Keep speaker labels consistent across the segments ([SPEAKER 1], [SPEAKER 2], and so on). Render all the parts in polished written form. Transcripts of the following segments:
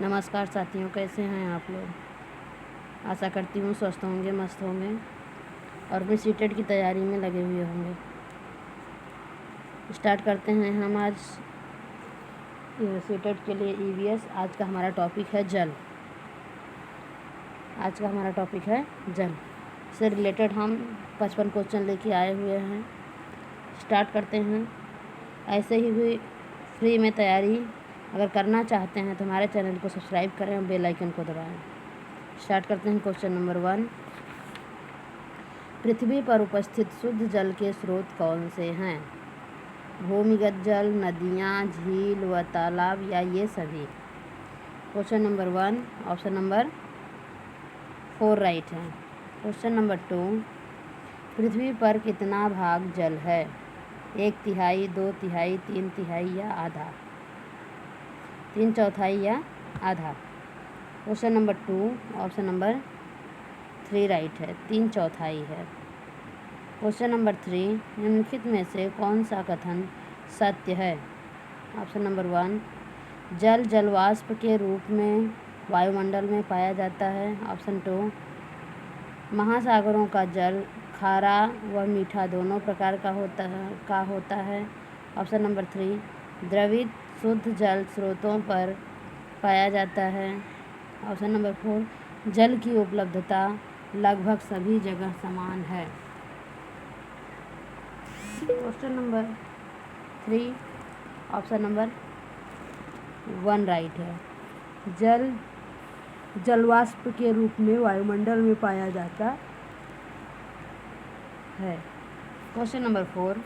[SPEAKER 1] नमस्कार साथियों, कैसे हैं आप लोग। आशा करती हूँ स्वस्थ होंगे, मस्त होंगे और भी सीटेट की तैयारी में लगे हुए होंगे। स्टार्ट करते हैं हम आज सीटेट के लिए ईवीएस। आज का हमारा टॉपिक है जल। आज का हमारा टॉपिक है जल से रिलेटेड हम 55 क्वेश्चन लेके आए हुए हैं। स्टार्ट करते हैं। ऐसे ही भी फ्री में तैयारी अगर करना चाहते हैं तो हमारे चैनल को सब्सक्राइब करें और बेल आइकन को दबाएं। स्टार्ट करते हैं। क्वेश्चन नंबर 1, पृथ्वी पर उपस्थित शुद्ध जल के स्रोत कौन से हैं? भूमिगत जल, नदियाँ, झील व तालाब या ये सभी? Question number 1 option number 4 right है। क्वेश्चन नंबर 2, पृथ्वी पर कितना भाग जल है? 1/3, 2/3, 3/3 या आधा? 3/4 या आधा? Question number 2 option number 3 right है, 3/4 है। क्वेश्चन नंबर 3, निम्नलिखित में से कौन सा कथन सत्य है? ऑप्शन नंबर 1, जल जलवाष्प के रूप में वायुमंडल में पाया जाता है। ऑप्शन 2, महासागरों का जल खारा व मीठा दोनों प्रकार का होता है। ऑप्शन नंबर 3, द्रवित शुद्ध जल स्रोतों पर पाया जाता है। ऑप्शन नंबर 4, जल की उपलब्धता लगभग सभी जगह समान है। Question number 3 option number 1 right है। जल जलवाष्प के रूप में वायुमंडल में पाया जाता है। क्वेश्चन नंबर 4,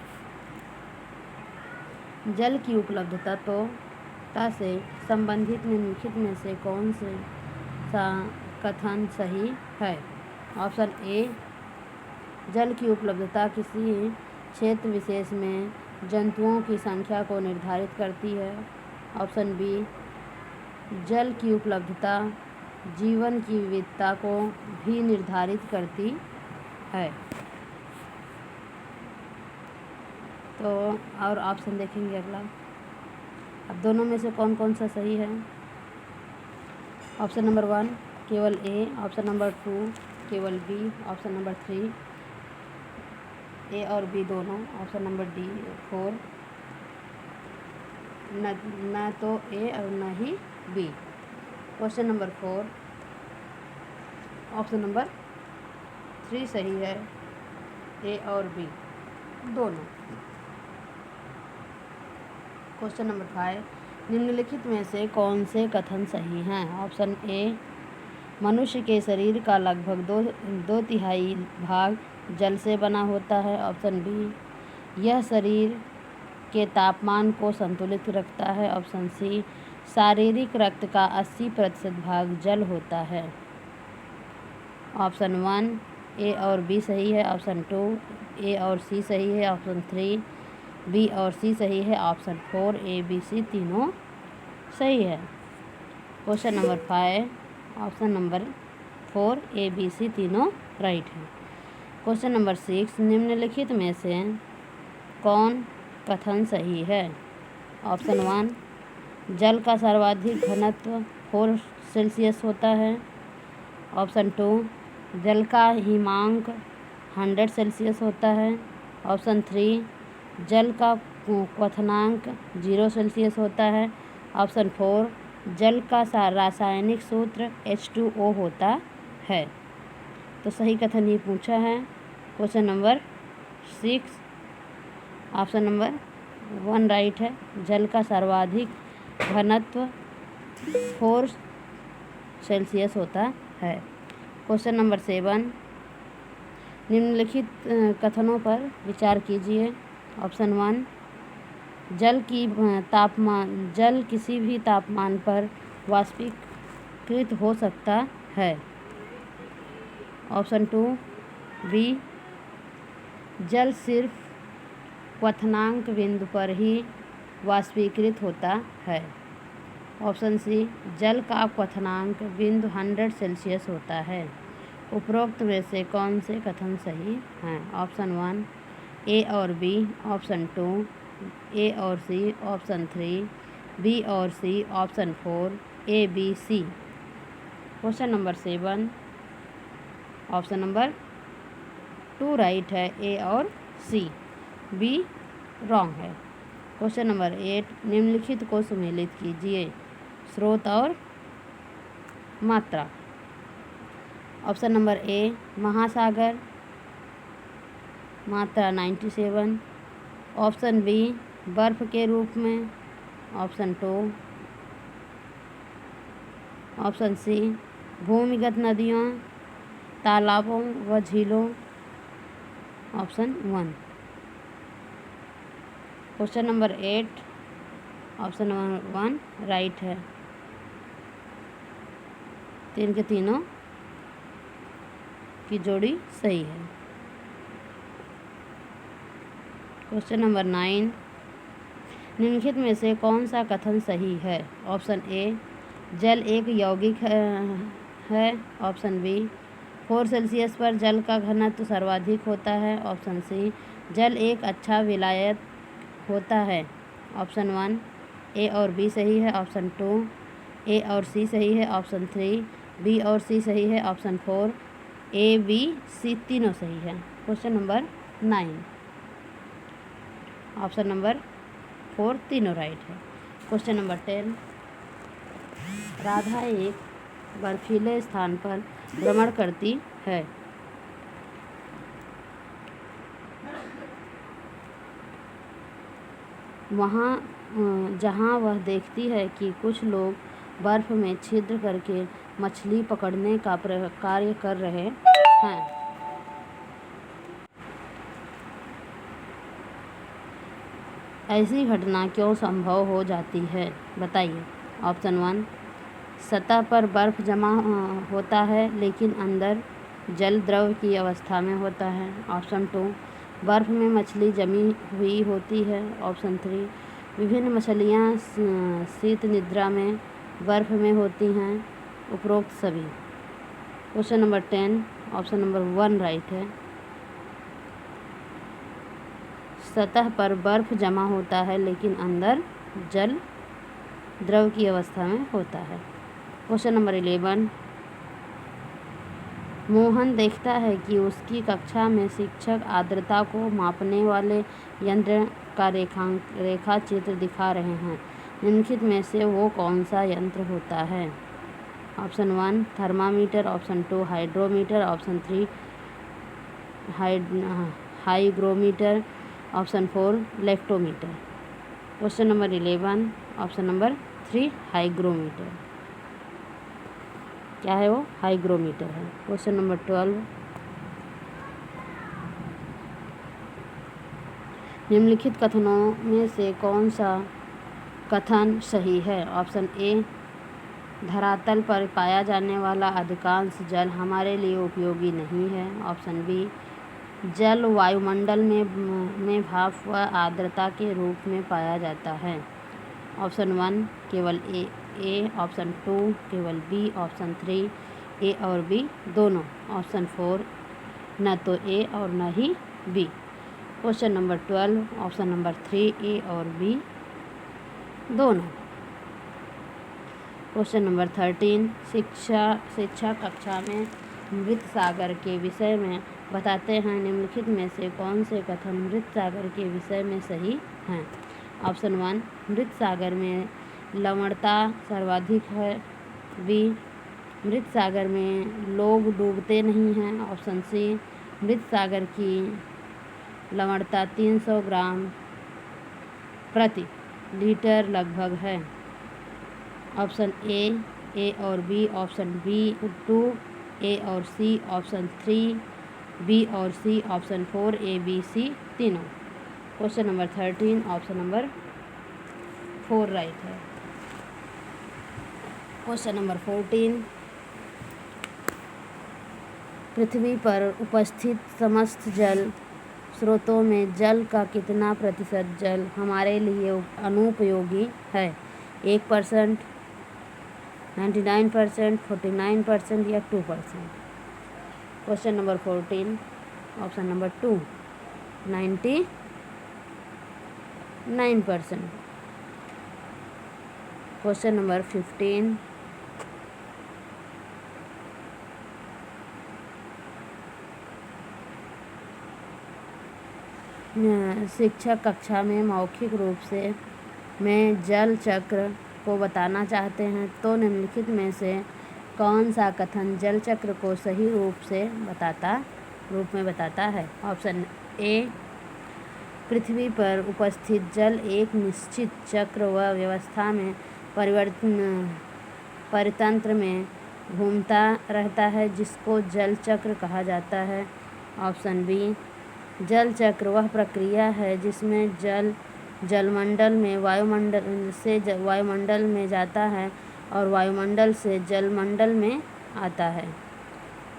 [SPEAKER 1] जल की उपलब्धता से संबंधित निम्नलिखित में से कौन से सा कथन सही है? ऑप्शन ए, जल की उपलब्धता किसी क्षेत्र विशेष में जंतुओं की संख्या को निर्धारित करती है। ऑप्शन बी, जल की उपलब्धता जीवन की विविधता को भी निर्धारित करती है। तो और ऑप्शन देखेंगे अगला। अब दोनों में से कौन कौन सा सही है? ऑप्शन नंबर 1 केवल ए, ऑप्शन नंबर 2 केवल बी, ऑप्शन नंबर 3 ए और बी दोनों, ऑप्शन नंबर डी 4 न तो ए और न ही B. Question number 4 option number 3 सही है, ए और बी दोनों। क्वेश्चन नंबर 5, निम्नलिखित में से कौन से कथन सही हैं? ऑप्शन ए, मनुष्य के शरीर का लगभग 2/3 भाग जल से बना होता है। ऑप्शन बी, यह शरीर के तापमान को संतुलित रखता है। ऑप्शन सी, शारीरिक रक्त का 80% भाग जल होता है। ऑप्शन 1 ए और बी सही है। ऑप्शन 2 ए और सी सही है। ऑप्शन 3 बी और सी सही है। ऑप्शन 4 ए बी सी तीनों सही है। Question number 5 option number 4 A B C तीनों राइट है। क्वेश्चन नंबर 6, निम्नलिखित में से कौन कथन सही है? ऑप्शन 1, जल का सर्वाधिक घनत्व 4 सेल्सियस होता है। ऑप्शन 2, जल का हिमांक 100 सेल्सियस होता है। ऑप्शन 3, जल का क्वथनांक 0 सेल्सियस होता है। ऑप्शन 4, जल का रासायनिक सूत्र H2O होता है। तो सही कथन ये पूछा है। Question number 6 option number 1 right है। जल का सर्वाधिक घनत्व 4 सेल्सियस होता है। क्वेश्चन नंबर 7, निम्नलिखित कथनों पर विचार कीजिए। ऑप्शन 1, जल किसी भी तापमान पर वाष्पीकृत हो सकता है। ऑप्शन 2 बी, जल सिर्फ क्वथनांक बिंदु पर ही वाष्पीकृत होता है। ऑप्शन सी, जल का क्वथनांक बिंदु 100 सेल्सियस होता है। उपरोक्त में से कौन से कथन सही हैं? ऑप्शन 1 ए और बी, ऑप्शन 2 ए और सी, ऑप्शन 3 बी और C, option 4 A B C. Question number 7, option number 2 right है, ए और सी, बी रॉन्ग है। क्वेश्चन नंबर 8, निम्नलिखित को सुमेलित कीजिए, स्रोत और मात्रा। ऑप्शन नंबर ए महासागर, मात्रा 97। ऑप्शन बी बर्फ के रूप में, ऑप्शन 2। ऑप्शन सी भूमिगत नदियों, तालाबों व झीलों, option 1। Question number 8, option number 1 right है, तीन के तीनों की जोड़ी सही है। क्वेश्चन नंबर 9, निम्नलिखित में से कौन सा कथन सही है? ऑप्शन ए जल एक यौगिक है, ऑप्शन बी 4 सेल्सियस पर जल का घनत्व सर्वाधिक होता है, ऑप्शन सी जल एक अच्छा विलायक होता है, ऑप्शन 1 ए और बी सही है, ऑप्शन 2 ए और सी सही है, ऑप्शन 3 बी और सी सही है, ऑप्शन 4 ए बी सी तीनों सही है। क्वेश्चन नंबर 9, ऑप्शन नंबर 4 तीनों राइट है। क्वेश्चन नंबर 10, राधा एक बर्फीले स्थान पर भ्रमण करती है। जहाँ वह देखती है कि कुछ लोग बर्फ में छिद्र करके मछली पकड़ने का कार्य कर रहे हैं। ऐसी घटना क्यों संभव हो जाती है, बताइए। ऑप्शन 1 सतह पर बर्फ जमा होता है लेकिन अंदर जल द्रव की अवस्था में होता है, ऑप्शन 2 बर्फ में मछली जमी हुई होती है, ऑप्शन 3 विभिन्न मछलियाँ शीत निद्रा में बर्फ में होती हैं, उपरोक्त सभी। Question number 10, option number 1 right है, सतह पर बर्फ जमा होता है लेकिन अंदर जल द्रव की अवस्था में होता है। क्वेश्चन नंबर 11, मोहन देखता है कि उसकी कक्षा में शिक्षक आर्द्रता को मापने वाले यंत्र का रेखा चित्र दिखा रहे हैं। निम्नलिखित में से वो कौन सा यंत्र होता है? Option 1 thermometer, option 2 hydrometer, option 3 hygrometer, option 4 lactometer. Question number 11, option number 3 hygrometer. क्या है वो? हाइग्रोमीटर है। क्वेश्चन नंबर 12, निम्नलिखित कथनों में से कौन सा कथन सही है? ऑप्शन ए धरातल पर पाया जाने वाला अधिकांश जल हमारे लिए उपयोगी नहीं है, ऑप्शन बी जल वायुमंडल में भाप व आर्द्रता के रूप में पाया जाता है, ऑप्शन 1 केवल ए, ऑप्शन 2 केवल बी, ऑप्शन 3 ए और बी दोनों, ऑप्शन 4 न तो ए और न ही B. Question number 12, option number 3 A और बी दोनों। क्वेश्चन नंबर 13, शिक्षा कक्षा में मृत सागर के विषय में बताते हैं, निम्नलिखित में से कौन से कथन मृत सागर के विषय में सही हैं? ऑप्शन 1 मृत सागर में लवणता सर्वाधिक है, बी मृत सागर में लोग डूबते नहीं हैं, ऑप्शन सी मृत सागर की लवणता 300 ग्राम प्रति लीटर लगभग है, ऑप्शन ए और बी, ऑप्शन बी 2 ए और सी, ऑप्शन 3 बी और C, option 4 A B C तीनों। Question number 13, option number 4 right है। क्वेश्चन नंबर 14, पृथ्वी पर उपस्थित समस्त जल स्रोतों में जल का कितना प्रतिशत जल हमारे लिए अनुपयोगी है? 1%, 99%, 49% या 2%? Question number 14, option number 2 99%। Question number 15, शिक्षक कक्षा में मौखिक रूप से में जल चक्र को बताना चाहते हैं तो निम्नलिखित में से कौन सा कथन जल चक्र को सही रूप में बताता है। ऑप्शन ए, पृथ्वी पर उपस्थित जल एक निश्चित चक्र व व्यवस्था में परितंत्र में घूमता रहता है जिसको जल चक्र कहा जाता है। ऑप्शन बी, जल चक्र वह प्रक्रिया है जिसमें जल जलमंडल में वायुमंडल में जाता है और वायुमंडल से जलमंडल में आता है।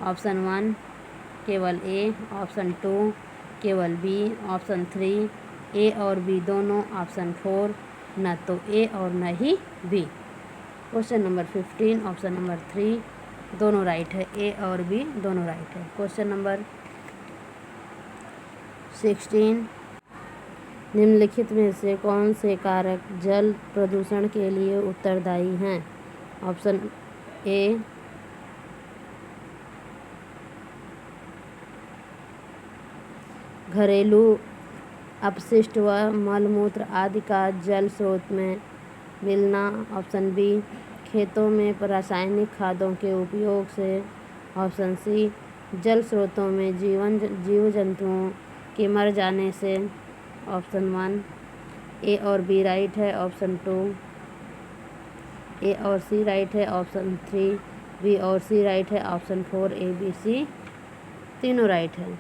[SPEAKER 1] ऑप्शन 1 केवल ए, ऑप्शन 2 केवल बी, ऑप्शन 3 ए और बी दोनों, ऑप्शन 4 न तो ए और न ही B. Question number 15 option number 3 दोनों राइट है, ए और बी दोनों राइट है। क्वेश्चन नंबर 16, निम्नलिखित में से कौन से कारक जल प्रदूषण के लिए उत्तरदायी हैं। ऑप्शन ए, घरेलू अपशिष्ट व मलमूत्र आदि का जल स्रोत में मिलना। ऑप्शन बी, खेतों में रासायनिक खादों के उपयोग से। ऑप्शन सी, जल स्रोतों में जीव जंतुओं के मर जाने से। ऑप्शन 1 ए और बी राइट है, ऑप्शन 2 ए और सी राइट है, ऑप्शन 3 बी और सी राइट है, ऑप्शन 4 ए बी सी तीनों राइट है।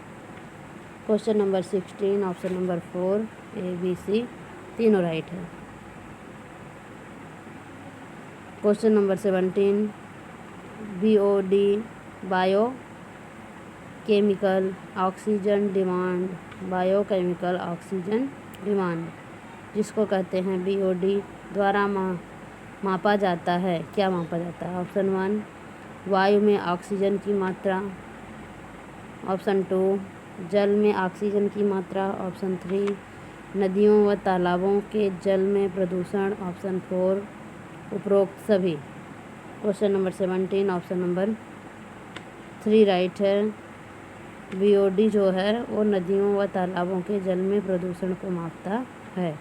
[SPEAKER 1] Question number 16 option number 4 A B C तीनों राइट है। Question number 17, BOD bio chemical oxygen demand जिसको कहते हैं BOD द्वारा मापा जाता है। क्या मापा जाता है। ऑप्शन 1 वायु में ऑक्सीजन की मात्रा, ऑप्शन 2 जल में ऑक्सीजन की मात्रा, ऑप्शन 3 नदियों व तालाबों के जल में प्रदूषण, ऑप्शन 4 उपरोक्त सभी। Question number 17 option number 3 right है। BOD जो है वो नदियों व तालाबों के जल में प्रदूषण को मापता है।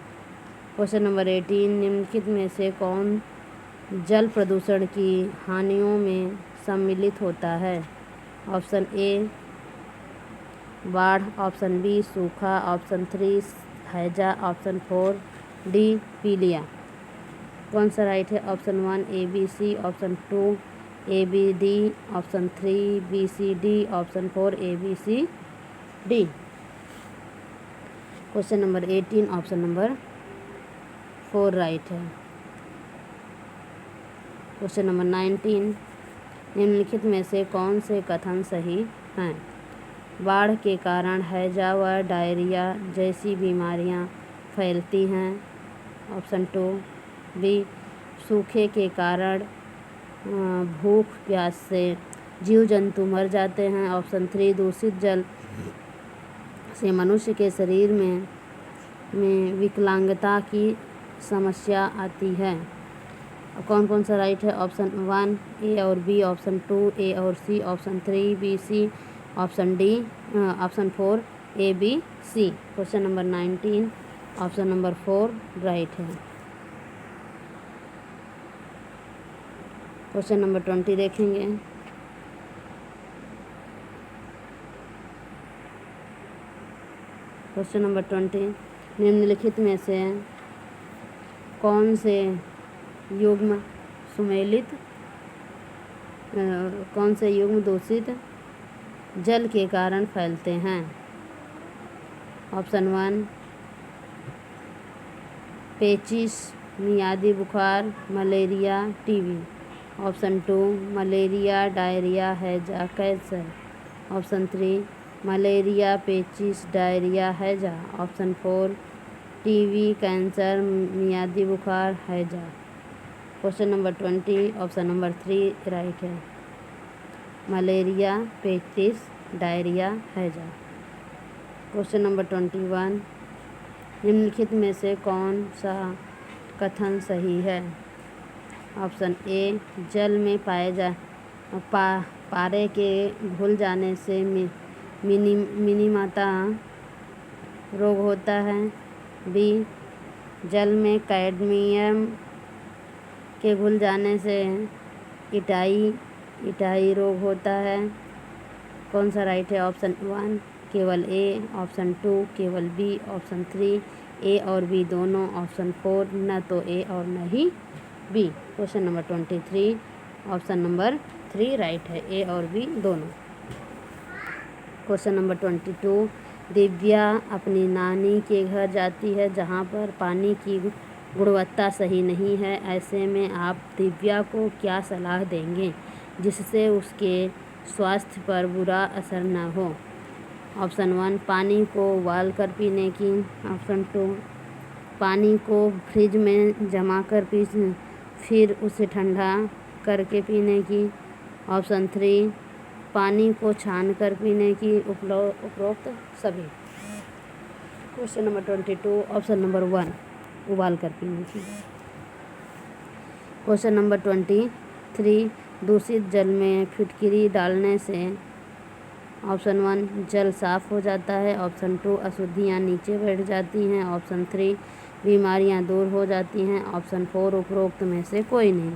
[SPEAKER 1] क्वेश्चन नंबर 18, निम्नलिखित में से कौन जल प्रदूषण की हानियों में सम्मिलित होता है। ऑप्शन ए बाढ़, ऑप्शन बी सूखा, ऑप्शन 3 हैजा, ऑप्शन 4 डी पीलिया। कौन सा राइट है। Option 1 A B C, option 2 A B D, option 3 B C D, option 4 A B C D. Question number 18 option number 4 right है। क्वेश्चन नंबर 19, निम्नलिखित में से कौन से कथन सही हैं। बाढ़ के कारण हैजा व डायरिया जैसी बीमारियां फैलती हैं। ऑप्शन 2 बी सूखे के कारण भूख प्यास से जीव जंतु मर जाते हैं। ऑप्शन 3 दूषित जल से मनुष्य के शरीर में विकलांगता की समस्या आती है। कौन कौन सा राइट है। ऑप्शन 1 ए और बी, ऑप्शन 2 ए और C, option 3 B C, option D option 4 A B C. Question number 19 option number 4 right है। क्वेश्चन नंबर 20 देखेंगे। क्वेश्चन नंबर 20, निम्नलिखित में से कौन से युग्म दूषित जल के कारण फैलते हैं। ऑप्शन 1 पेचिश, मियादी बुखार, malaria, TB. Option 2 malaria, diarrhoea, हैजा, कैंसर। ऑप्शन 3 मलेरिया, पेचिश, डायरिया, हैजा। ऑप्शन 4 टीबी, कैंसर, मियादी बुखार, हैजा। Question number 20 option number 3 right है। मलेरिया, पेचिश, डायरिया, हैजा। क्वेश्चन नंबर 21, निम्नलिखित में से कौन सा कथन सही है। ऑप्शन ए जल में पारे के घुल जाने से मिनीमाता रोग होता है। बी जल में कैडमियम के घुल जाने से इटाई रोग होता है। कौन सा राइट है? ऑप्शन 1 केवल ए, ऑप्शन 2 केवल बी, ऑप्शन 3 ए और बी दोनों, ऑप्शन 4 न तो ए और न ही B. Question number 23 option number 3 right है, ए और बी दोनों। क्वेश्चन नंबर 22 दिव्या अपनी नानी के घर जाती है जहाँ पर पानी की गुणवत्ता सही नहीं है। ऐसे में आप दिव्या को क्या सलाह देंगे जिससे उसके स्वास्थ्य पर बुरा असर न हो? ऑप्शन 1 पानी को उबाल कर पीने की, ऑप्शन 2 पानी को फ्रिज में जमा कर फिर उसे ठंडा करके पीने की, ऑप्शन 3 पानी को छान कर पीने की। उपरोक्त सभी। क्वेश्चन नंबर 22 ऑप्शन नंबर 1 उबाल कर पीने की। क्वेश्चन नंबर 23 दूषित जल में फिटकिरी डालने से ऑप्शन 1 जल साफ हो जाता है, ऑप्शन 2 अशुद्धियाँ नीचे बैठ जाती हैं, ऑप्शन 3 बीमारियाँ दूर हो जाती हैं, ऑप्शन 4 उपरोक्त में से कोई नहीं।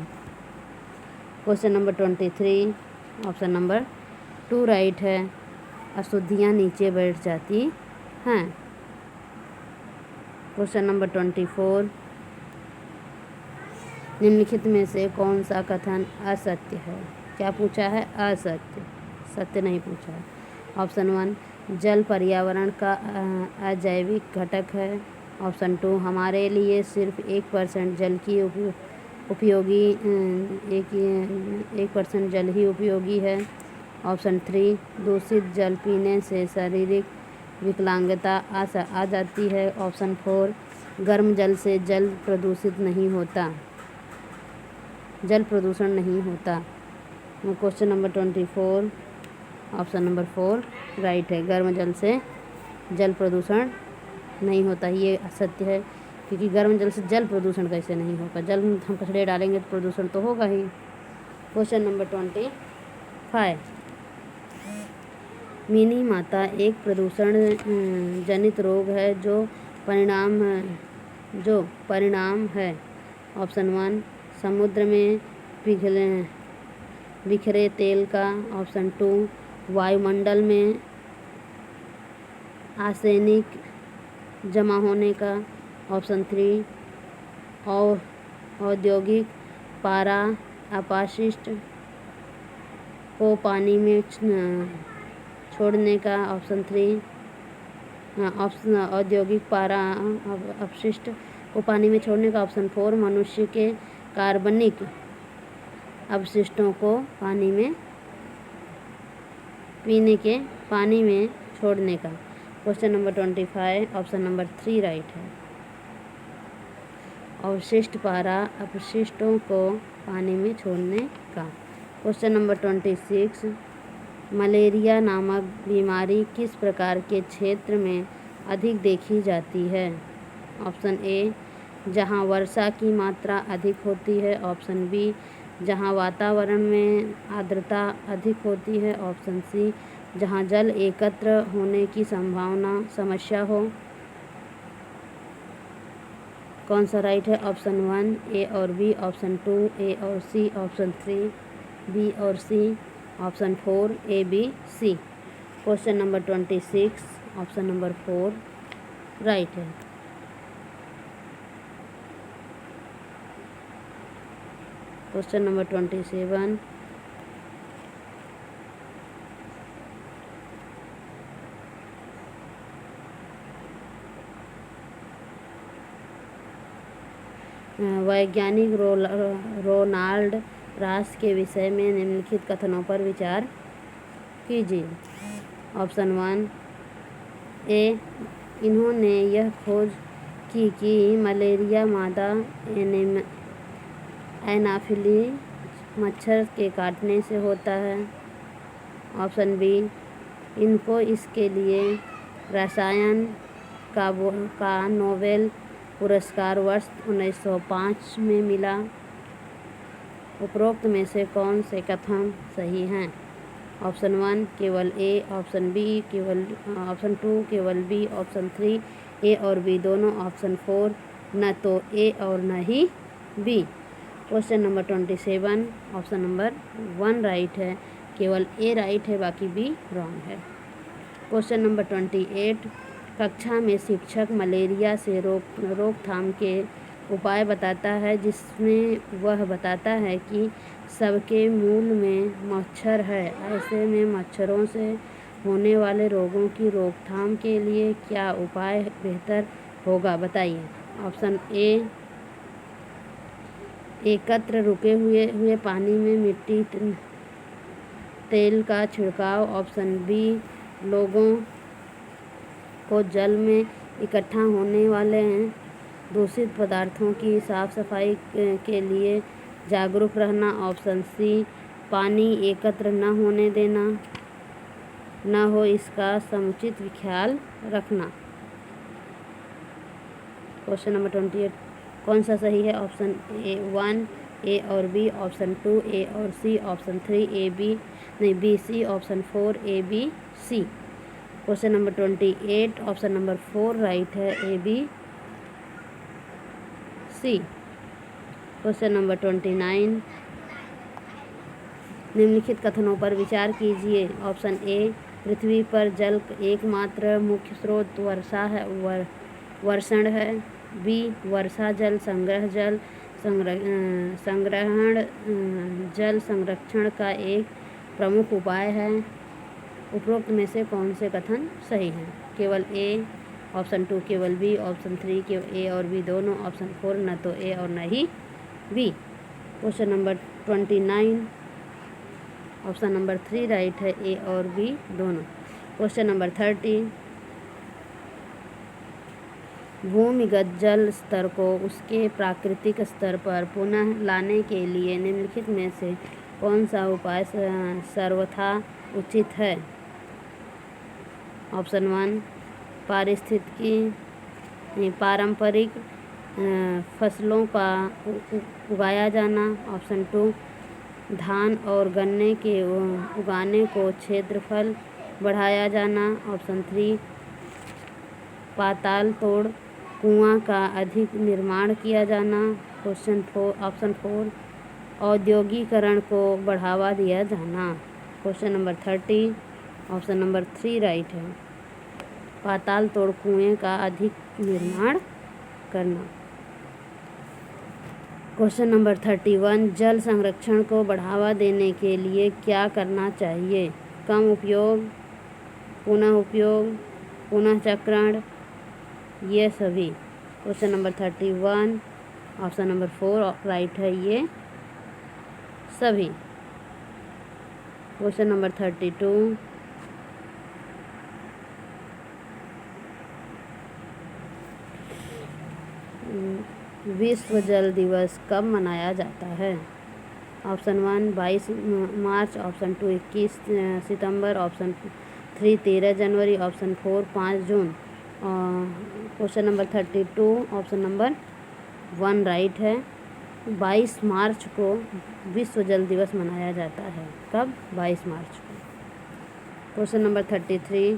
[SPEAKER 1] Question number 23 option number 2 right है, अशुद्धियाँ नीचे बैठ जाती हैं। क्वेश्चन नंबर 24 निम्नलिखित में से कौन सा कथन असत्य है? क्या पूछा है? असत्य, सत्य नहीं पूछा है। ऑप्शन 1 जल पर्यावरण का अजैविक घटक है, ऑप्शन 2 हमारे लिए सिर्फ 1% जल की उपयोगी 1% जल ही उपयोगी है, ऑप्शन 3 दूषित जल पीने से शारीरिक विकलांगता आ जाती है, ऑप्शन 4 गर्म जल से जल प्रदूषण नहीं होता। Question number 24 option number 4 right है, गर्म जल से जल प्रदूषण नहीं होता। ये असत्य है क्योंकि गर्म जल से जल प्रदूषण कैसे नहीं होगा? जल में हम कचरे डालेंगे तो प्रदूषण तो होगा ही। क्वेश्चन नंबर 25 मिनी माता एक प्रदूषण जनित रोग है जो परिणाम है। ऑप्शन 1 समुद्र में बिखरे तेल का, ऑप्शन 2 वायुमंडल में आर्सेनिक जमा होने का, ऑप्शन 3 और औद्योगिक पारा अपशिष्ट को पानी में छोड़ने का, ऑप्शन 3 औद्योगिक पारा अपशिष्ट को पानी में छोड़ने का, ऑप्शन 4 मनुष्य के कार्बनिक अपशिष्टों को पानी में छोड़ने का। Question number 25 option number 3 right है, अवशिष्ट पारा अपशिष्टों को पानी में छोड़ने का। क्वेश्चन नंबर 26 मलेरिया नामक बीमारी किस प्रकार के क्षेत्र में अधिक देखी जाती है? ऑप्शन ए जहां वर्षा की मात्रा अधिक होती है, ऑप्शन बी जहां वातावरण में आर्द्रता अधिक होती है, ऑप्शन सी जहां जल एकत्र होने की समस्या हो। कौन सा राइट है? ऑप्शन 1 ए और बी, ऑप्शन 2 ए और सी, ऑप्शन 3 बी और C, option 4 A B C. Question number 26 option number 4 right है। क्वेश्चन नंबर 27 वैज्ञानिक रोनाल्ड रास के विषय में निम्नलिखित कथनों पर विचार कीजिए। ऑप्शन 1 ए इन्होंने यह खोज की कि मलेरिया मादा एनाफिलीज मच्छर के काटने से होता है, ऑप्शन बी इनको इसके लिए रसायन का नोबेल पुरस्कार वर्ष 1905 में मिला, उपरोक्त में से कौन से कथन सही हैं? ऑप्शन 1 केवल ए, ऑप्शन बी केवल, ऑप्शन 2 केवल बी, ऑप्शन 3 ए और बी दोनों, ऑप्शन 4 न तो ए और न ही B. Question number 27, option number 1 right है, केवल ए राइट है, बाकी बी रॉन्ग है। क्वेश्चन नंबर 28, कक्षा में शिक्षक मलेरिया से रोकथाम के उपाय बताता है, जिसमें वह बताता है कि सबके मूल में मच्छर है। ऐसे में मच्छरों से होने वाले रोगों की रोकथाम के लिए क्या उपाय बेहतर होगा, बताइए। ऑप्शन ए, एकत्र रुके हुए पानी में मिट्टी तेल का छिड़काव। ऑप्शन बी, लोगों को जल में इकट्ठा होने वाले दूषित पदार्थों की साफ सफाई के लिए जागरूक रहना। ऑप्शन सी, पानी एकत्र न होने देना, न हो इसका समुचित ख्याल रखना। क्वेश्चन नंबर 28 कौन सा सही है? ऑप्शन ए 1 ए और बी, ऑप्शन 2 ए और सी, ऑप्शन 3 ए बी नहीं B C, option 4 A B C. Question number 28 option number 4 right है, A B C. Question number 29, निम्नलिखित कथनों पर विचार कीजिए। ऑप्शन ए, पृथ्वी पर जल एकमात्र मुख्य स्रोत वर्षण है। बी, वर्षा जल संग्रहण जल संरक्षण का एक प्रमुख उपाय है। उपरोक्त में से कौन से कथन सही हैं? केवल ए, ऑप्शन 2 केवल बी, ऑप्शन 3 केवल ए और बी दोनों, ऑप्शन 4 न तो ए और न ही B. Question number 29 option number 3 right है, ए और बी दोनों। क्वेश्चन नंबर 30, भूमिगत जल स्तर को उसके प्राकृतिक स्तर पर पुनः लाने के लिए निम्नलिखित में से कौन सा उपाय सर्वथा उचित है? ऑप्शन 1, पारंपरिक फसलों का उगाया जाना। ऑप्शन 2, धान और गन्ने के उगाने को क्षेत्रफल बढ़ाया जाना। ऑप्शन 3, पाताल तोड़ कुआं का अधिक निर्माण किया जाना। ऑप्शन 4, औद्योगिकरण को बढ़ावा दिया जाना। Question number 30 option number 3 right है, पाताल तोड़ कुएं का अधिक निर्माण करना। क्वेश्चन नंबर 31, जल संरक्षण को बढ़ावा देने के लिए क्या करना चाहिए? कम उपयोग, पुनः चक्रण, ये सभी। Question number 31 option number 4 right है, ये सभी। क्वेश्चन नंबर 32, विश्व जल दिवस कब मनाया जाता है? ऑप्शन 1 22 मार्च, ऑप्शन 2 21 सितंबर, ऑप्शन 3 13 जनवरी, option 4 5 June. Question number 32 option number 1 right है, 22 मार्च को विश्व जल दिवस मनाया जाता है। कब? 22 मार्च को। क्वेश्चन नंबर 33,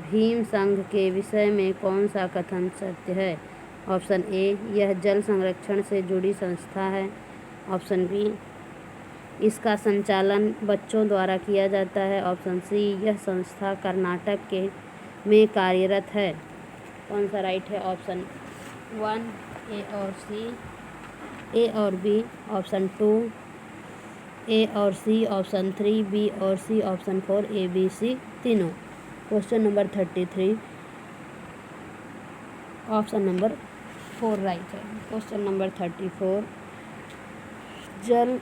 [SPEAKER 1] भीम संघ के विषय में कौन सा कथन सत्य है? ऑप्शन ए, यह जल संरक्षण से जुड़ी संस्था है। ऑप्शन बी, इसका संचालन बच्चों द्वारा किया जाता है। ऑप्शन सी, यह संस्था कर्नाटक में कार्यरत है। कौन सा राइट है? ऑप्शन 1 ए और सी, ए और बी, ऑप्शन 2 ए और सी, ऑप्शन 3 बी और C, option 4 A B C तीनों। Question number 33 option number 4 right है। क्वेश्चन नंबर 34, जल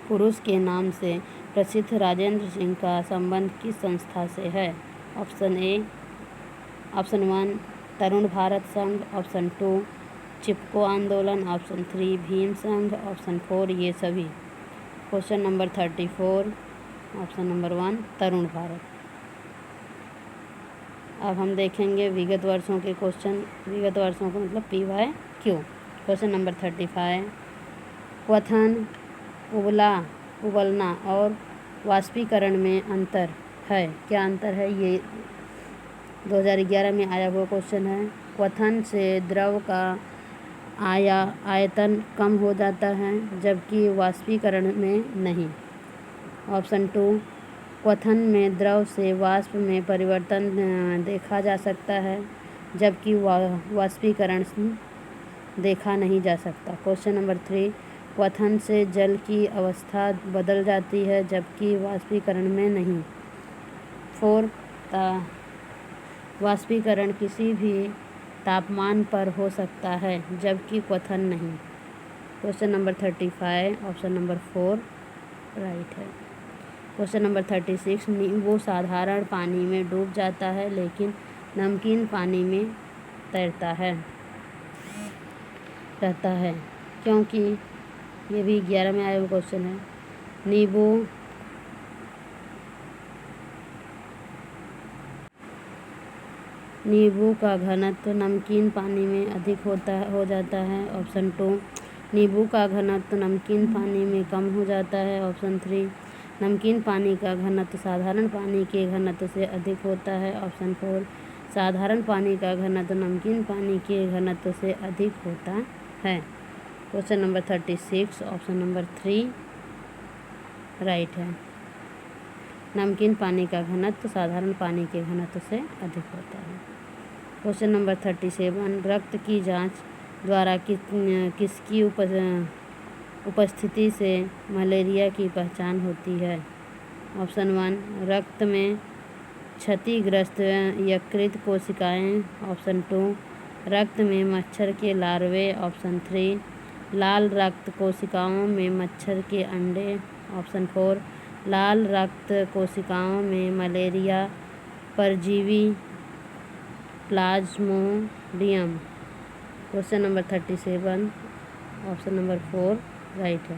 [SPEAKER 1] पुरुष के नाम से प्रसिद्ध राजेंद्र सिंह का संबंध किस संस्था से है? Option A, option 1 Tarun Bharat संघ, ऑप्शन 2 चिपको आंदोलन, ऑप्शन 3 भीम संघ, ऑप्शन 4 ये सभी। Question number 34 option number 1 Tarun Bharat. अब हम देखेंगे विगत वर्षों के क्वेश्चन। विगत वर्षों को मतलब PYQ। क्वेश्चन नंबर 35, क्वथन, उबलना और वाष्पीकरण में अंतर है। क्या अंतर है? ये 2011 में आया हुआ क्वेश्चन है। क्वथन से द्रव का आयतन कम हो जाता है, जबकि वाष्पीकरण में नहीं। ऑप्शन 2, क्वथन में द्रव से वाष्प में परिवर्तन देखा जा सकता है, जबकि वाष्पीकरण देखा नहीं जा सकता। क्वेश्चन नंबर 3, क्वथन से जल की अवस्था बदल जाती है, जबकि वाष्पीकरण में नहीं। 4, वाष्पीकरण किसी भी तापमान पर हो सकता है, जबकि क्वथन नहीं। Question number 35, option number 4 right है। क्वेश्चन नंबर 36, नींबू साधारण पानी में डूब जाता है, लेकिन नमकीन पानी में तैरता रहता है, क्योंकि ये भी 11 में आया हुआ क्वेश्चन है। नींबू का घनत्व नमकीन पानी में अधिक हो जाता है। ऑप्शन 2, नींबू का घनत्व नमकीन पानी में कम हो जाता है। ऑप्शन 3, नमकीन पानी का घनत्व साधारण पानी के घनत्व से अधिक होता है। ऑप्शन 4, साधारण पानी का घनत्व नमकीन पानी के घनत्व से अधिक होता है। Question number 36, option number 3 right है। नमकीन पानी का घनत्व साधारण पानी के घनत्व से अधिक होता है। क्वेश्चन नंबर 37, रक्त की जांच द्वारा किसकी उपस्थिति से मलेरिया की पहचान होती है? ऑप्शन 1, रक्त में क्षतिग्रस्त यकृत कोशिकाएं। ऑप्शन 2, रक्त में मच्छर के लार्वे। ऑप्शन 3, लाल रक्त कोशिकाओं में मच्छर के अंडे। ऑप्शन 4, लाल रक्त कोशिकाओं में मलेरिया परजीवी Plasmodium. Question number 37, option number 4 right है।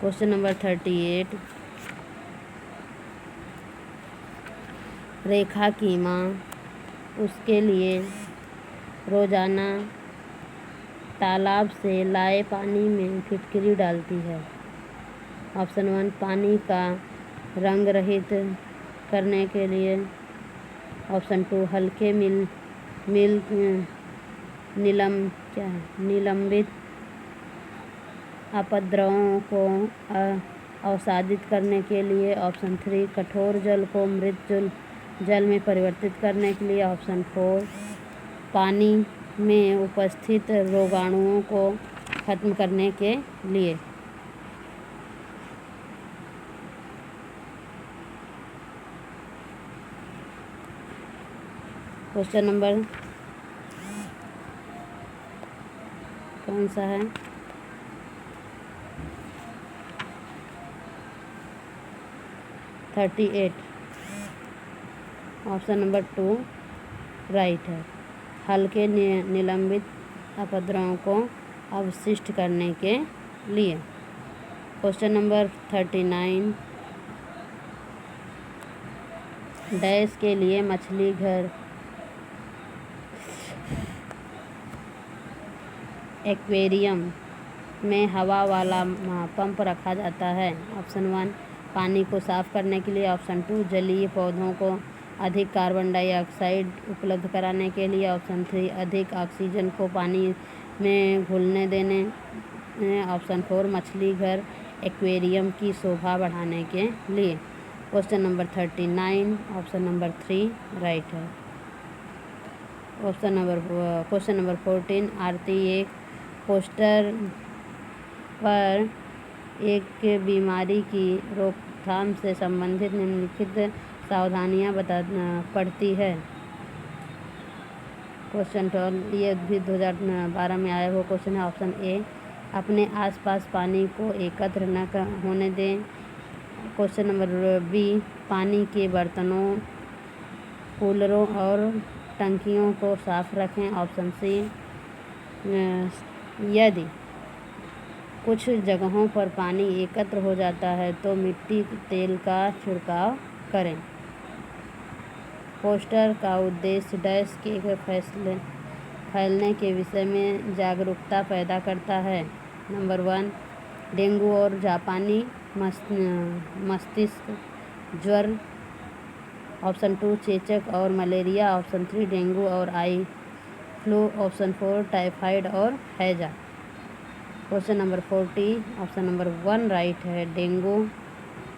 [SPEAKER 1] क्वेश्चन नंबर 38, रेखा की माँ उसके लिए रोजाना तालाब से लाए पानी में फिटकरी डालती है। ऑप्शन 1, पानी का रंग रहित करने के लिए। ऑप्शन 2, हल्के निलंबित अपद्रवों को अवसादित करने के लिए। ऑप्शन 3, कठोर जल को मृत जल में परिवर्तित करने के लिए। ऑप्शन 4, पानी में उपस्थित रोगाणुओं को खत्म करने के लिए। क्वेश्चन नंबर कौन सा है? 38, ऑप्शन नंबर 2 राइट है। हल्के निलंबित अपद्रवों को अवशिष्ट करने के लिए। क्वेश्चन नंबर 39, डैश के लिए मछली घर एक्वेरियम में हवा वाला पंप रखा जाता है। ऑप्शन 1, पानी को साफ करने के लिए। ऑप्शन 2, जलीय पौधों को अधिक कार्बन डाइऑक्साइड उपलब्ध कराने के लिए। ऑप्शन 3, अधिक ऑक्सीजन को पानी में घुलने देने। ऑप्शन 4, मछली घर एक्वेरियम की शोभा बढ़ाने के लिए। Question number 39, option number 3 right है। क्वेश्चन नंबर 14, आरती एक पोस्टर पर एक बीमारी की रोकथाम से संबंधित निम्नलिखित सावधानियां पढ़ती है। क्वेश्चन 12, ये भी 2012 में आया हुआ क्वेश्चन है। ऑप्शन ए, अपने आसपास पानी को एकत्र न होने दें। क्वेश्चन नंबर बी, पानी के बर्तनों, कूलरों और टंकियों को साफ रखें। ऑप्शन सी, यदि कुछ जगहों पर पानी एकत्र हो जाता है तो मिट्टी तेल का छिड़काव करें। पोस्टर का उद्देश्य डैश के फैलने के विषय में जागरूकता पैदा करता है। नंबर 1, डेंगू और जापानी मस्तिष्क ज्वर। ऑप्शन 2 चेचक और मलेरिया। ऑप्शन 3 डेंगू और आई फ्लू। ऑप्शन 4 टाइफाइड और हैजा। Question number 40 option number 1 right है, डेंगू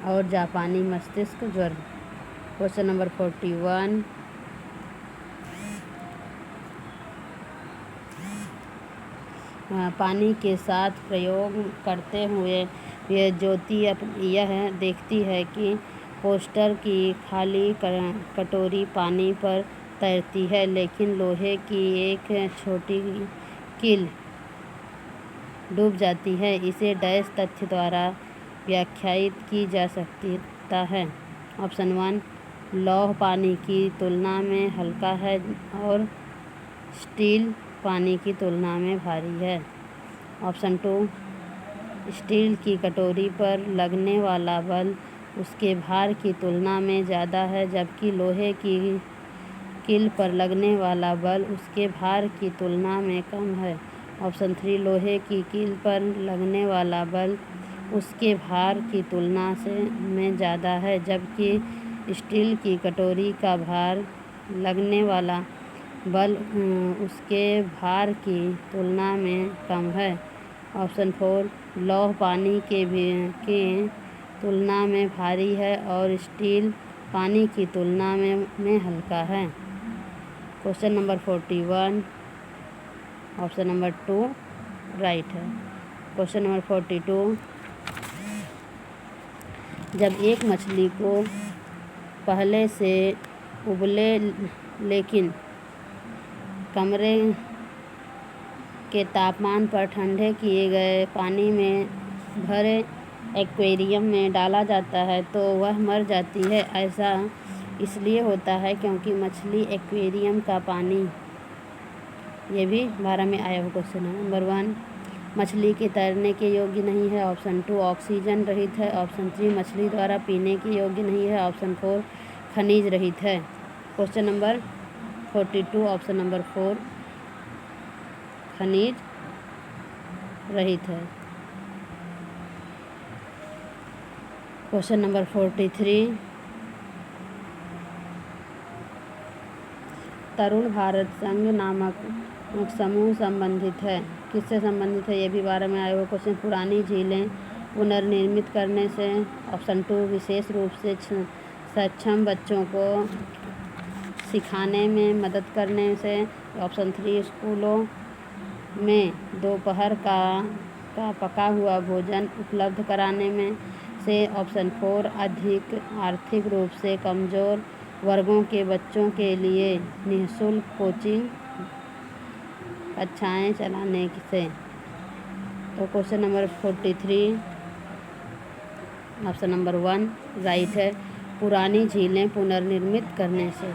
[SPEAKER 1] और जापानी मस्तिष्क ज्वर। क्वेश्चन नंबर 41 पानी के साथ प्रयोग करते हुए यह ज्योति यह देखती है कि पोस्टर की खाली कटोरी पानी पर तैरती है, लेकिन लोहे की एक छोटी कील डूब जाती है। इसे डैश तथ्य द्वारा व्याख्यायित की जा सकता है। ऑप्शन 1 लौह पानी की तुलना में हल्का है और स्टील पानी की तुलना में भारी है। ऑप्शन 2 स्टील की कटोरी पर लगने वाला बल उसके भार की तुलना में ज़्यादा है, जबकि लोहे की कील पर लगने वाला बल उसके भार की तुलना में कम है। ऑप्शन 3 लोहे की कील पर लगने वाला बल उसके भार की तुलना में ज़्यादा है, जबकि स्टील की कटोरी का भार लगने वाला बल उसके भार की तुलना में कम है। ऑप्शन 4 लौह पानी के तुलना में भारी है और स्टील पानी की तुलना में हल्का है। Question number 41 option number 2 right है। क्वेश्चन नंबर 42 जब एक मछली को पहले से उबले लेकिन कमरे के तापमान पर ठंडे किए गए पानी में भरे एक्वेरियम में डाला जाता है तो वह मर जाती है। ऐसा इसलिए होता है क्योंकि मछली एक्वेरियम का पानी, ये भी 12 में आया हुआ क्वेश्चन है। नंबर 1 मछली के तैरने के योग्य नहीं है। ऑप्शन 2 ऑक्सीजन रहित है। ऑप्शन 3 मछली द्वारा पीने के योग्य नहीं है। ऑप्शन 4 खनिज रहित है। क्वेश्चन नंबर 42 ऑप्शन नंबर 4 खनिज रहित है। क्वेश्चन नंबर 43 तरुण भारत संघ नामक समूह संबंधित है, किससे संबंधित है, ये भी 12 में आया हुआ क्वेश्चन। पुरानी झीलें पुनर्निर्मित करने से। ऑप्शन 2 विशेष रूप से सक्षम बच्चों को सिखाने में मदद करने से। ऑप्शन 3 स्कूलों में दोपहर का पका हुआ भोजन उपलब्ध कराने में से। ऑप्शन 4 अधिक आर्थिक रूप से कमज़ोर वर्गों के बच्चों के लिए निःशुल्क कोचिंग कक्षाएं चलाने से। तो question number 43 option number 1 right है, पुरानी झीलें पुनर्निर्मित करने से।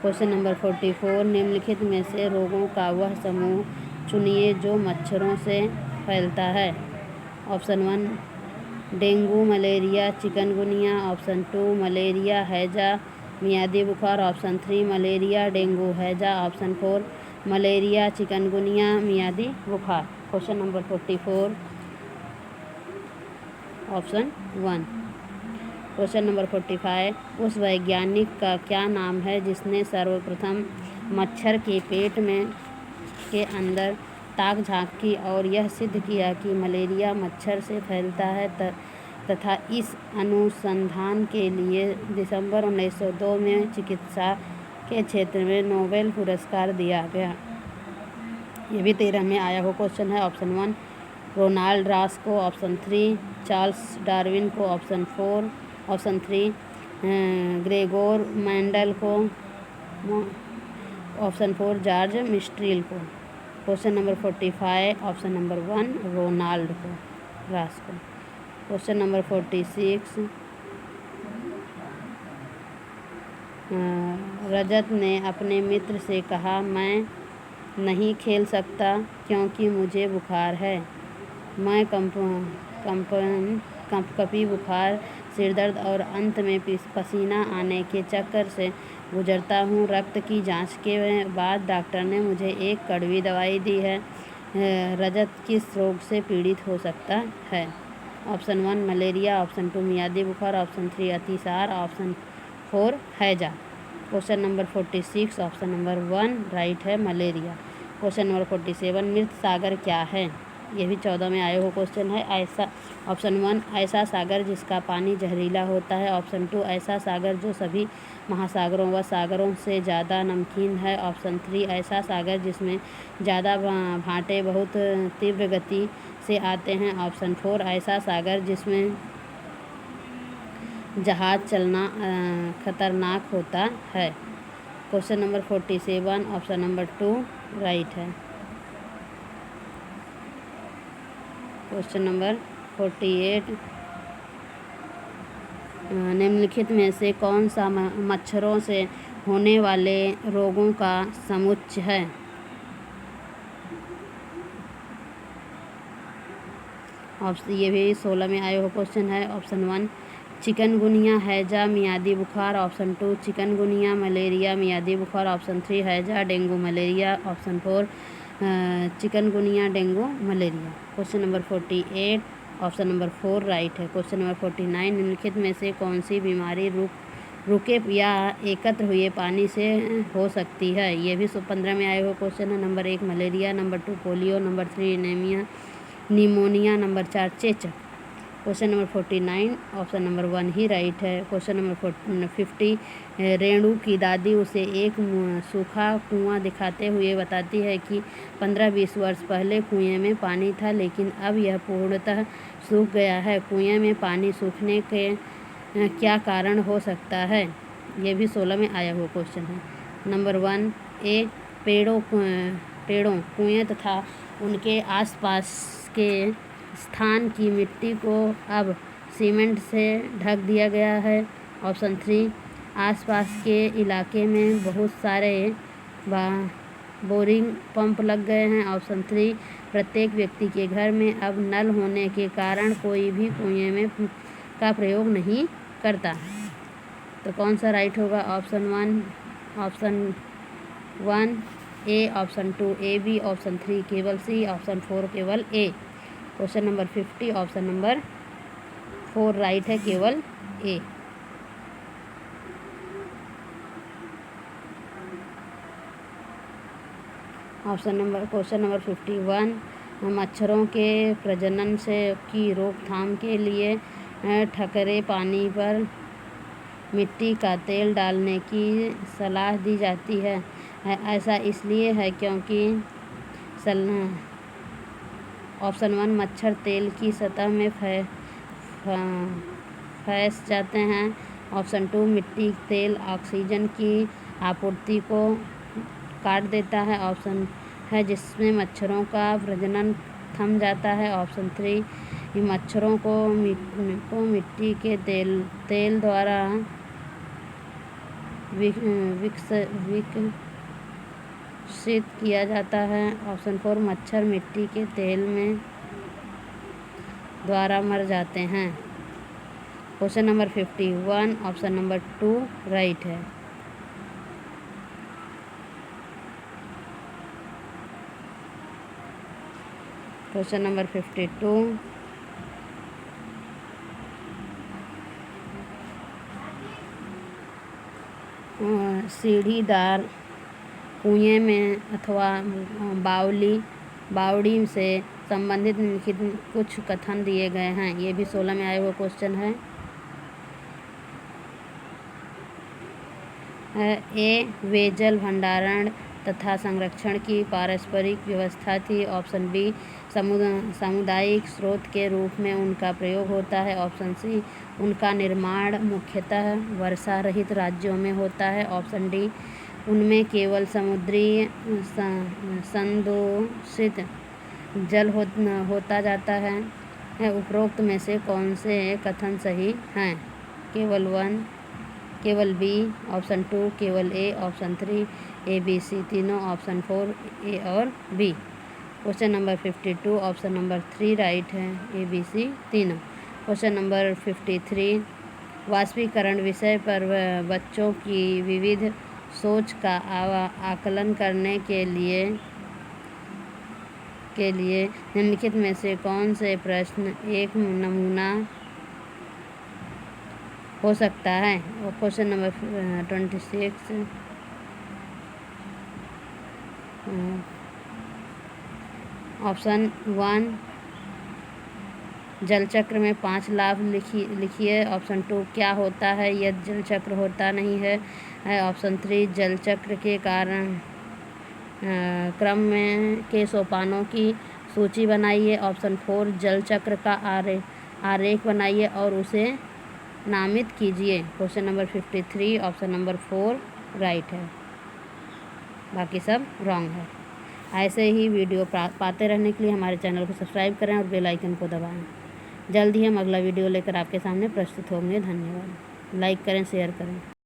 [SPEAKER 1] क्वेश्चन नंबर 44 निम्नलिखित में से रोगों का वह समूह चुनिए जो मच्छरों से फैलता है। Option 1 dengue malaria chikungunya. Option 2 malaria हैजा मियादी बुखार। ऑप्शन 3 मलेरिया डेंगू हैजा। ऑप्शन 4 मलेरिया चिकनगुनिया मियादी बुखार। Question number 44 option 1। Question number 45 उस वैज्ञानिक का क्या नाम है जिसने सर्वप्रथम मच्छर के पेट में के अंदर ताक झांकी और यह सिद्ध किया कि मलेरिया मच्छर से फैलता है तथा इस अनुसंधान के लिए दिसंबर 1902 में चिकित्सा के क्षेत्र में नोबेल पुरस्कार दिया गया। ये भी 13 में आया हुआ क्वेश्चन है। ऑप्शन 1 रोनाल्ड रॉस को। ऑप्शन 3 चार्ल्स डार्विन को। ऑप्शन 3 ग्रेगोर मेंडल को। ऑप्शन 4 जॉर्ज मिस्ट्रिल को। Question number 45 option number 1 Ronald को रॉस को। क्वेश्चन नंबर 46 रजत ने अपने मित्र से कहा मैं नहीं खेल सकता क्योंकि मुझे बुखार है। मैं कंपकपी बुखार, सिरदर्द और अंत में पसीना आने के चक्कर से गुजरता हूँ। रक्त की जांच के बाद डॉक्टर ने मुझे एक कड़वी दवाई दी है। रजत किस रोग से पीड़ित हो सकता है? ऑप्शन 1 मलेरिया, ऑप्शन 2 मियादी बुखार, ऑप्शन 3 अतिसार, ऑप्शन 4 हैजा। Question number 46 option number 1 right है मलेरिया। क्वेश्चन नंबर 47 मृत सागर क्या है? ये भी 14 में आए हुए क्वेश्चन है। ऐसा ऑप्शन 1 ऐसा सागर जिसका पानी जहरीला होता है, ऑप्शन 2 ऐसा सागर जो सभी महासागरों व सागरों से ज़्यादा नमकीन है, ऑप्शन 3 ऐसा सागर जिसमें ज़्यादा भांटे बहुत तीव्र गति से आते हैं, ऑप्शन 4 ऐसा सागर जिसमें जहाज चलना खतरनाक होता है। Question number 47 option number 2 right है। क्वेश्चन नंबर 48 निम्नलिखित में से कौन सा मच्छरों से होने वाले रोगों का समुच्चय है? ये भी 16 में आए हुए क्वेश्चन है। ऑप्शन 1 चिकनगुनिया, हैजा, मियादी बुखार, ऑप्शन 2 चिकनगुनिया, मलेरिया, मियादी बुखार, ऑप्शन 3 हैजा, dengue, malaria, option 4 chikungunya, dengue, malaria. Question number 48 option number 4 right है। क्वेश्चन नंबर 49 निम्नलिखित में से कौन सी बीमारी रुके या एकत्र हुए पानी से हो सकती है? ये भी 15 में आए हुए क्वेश्चन है। Number 1 malaria, number 2 polio, number 3 anaemia pneumonia, number 4 चेचक। क्वेश्चन नंबर 49 ऑप्शन नंबर 1 ही राइट है। क्वेश्चन नंबर 50 रेणु की दादी उसे एक सूखा कुआं दिखाते हुए बताती है कि 15-20 वर्ष पहले कुएं में पानी था, लेकिन अब यह पूर्णतः सूख गया है। कुएं में पानी सूखने के क्या कारण हो सकता है? ये भी 16 में आया हुआ क्वेश्चन है। नंबर 1 ए पेड़ों कुएं तथा उनके आसपास के स्थान की मिट्टी को अब सीमेंट से ढक दिया गया है, ऑप्शन 3 आसपास के इलाके में बहुत सारे बोरिंग पंप लग गए हैं, ऑप्शन 3 प्रत्येक व्यक्ति के घर में अब नल होने के कारण कोई भी कुएं में का प्रयोग नहीं करता। तो कौन सा राइट होगा? Option 1 A, option 2 A B, option 3 केवल सी, ऑप्शन 4 केवल A. Question number 50 option number 4 right है, केवल ए। क्वेश्चन नंबर 51 मच्छरों के प्रजनन से की रोकथाम के लिए ठकरे पानी पर मिट्टी का तेल डालने की सलाह दी जाती है। ऐसा इसलिए है क्योंकि ऑप्शन 1 मच्छर तेल की सतह में फंस जाते हैं, ऑप्शन 2 मिट्टी तेल ऑक्सीजन की आपूर्ति को काट देता है, ऑप्शन है जिसमें मच्छरों का प्रजनन थम जाता है, ऑप्शन 3 मच्छरों को मिट्टी के तेल द्वारा विकसित किया जाता है, ऑप्शन 4 मच्छर मिट्टी के तेल में द्वारा मर जाते हैं। Question number 51 option number 2 right है। क्वेश्चन नंबर 52 सीढ़ीदार कुएं में अथवा बावड़ी से संबंधित निम्नलिखित कुछ कथन दिए गए हैं। ये भी 16 में आया हुआ क्वेश्चन है। ए वे जल भंडारण तथा संरक्षण की पारस्परिक व्यवस्था थी, ऑप्शन बी सामुदायिक स्रोत के रूप में उनका प्रयोग होता है, ऑप्शन सी उनका निर्माण मुख्यतः वर्षा रहित राज्यों में होता है, ऑप्शन डी उनमें केवल समुद्री संदूषित जल होता जाता है। उपरोक्त में से कौन से कथन सही हैं? केवल 1, केवल बी, ऑप्शन 2 केवल ए, ऑप्शन 3 ए बी सी तीनों, ऑप्शन 4 ए और B. Question number 52 option number 3 right है, ए बी सी तीनों। क्वेश्चन नंबर 53 वाष्पीकरण विषय पर बच्चों की विविध सोच का आकलन करने के लिए के लिए निम्नलिखित में से कौन से प्रश्न एक नमूना हो सकता है? और क्वेश्चन नंबर 26 ऑप्शन 1 जल चक्र में 5 लाभ लिखिए। ऑप्शन 2 क्या होता है यदि जल चक्र होता नहीं है? ऑप्शन 3 जल चक्र के कारण क्रम में के सोपानों की सूची बनाइए। ऑप्शन 4 जल चक्र का आरेख बनाइए और उसे नामित कीजिए। Question number 53 option number 4 right है, बाकी सब रॉन्ग है। ऐसे ही वीडियो पाते रहने के लिए हमारे चैनल को सब्सक्राइब करें और बेल आइकन को दबाएं। जल्द ही हम अगला वीडियो लेकर आपके सामने प्रस्तुत होंगे। धन्यवाद। लाइक करें, शेयर करें।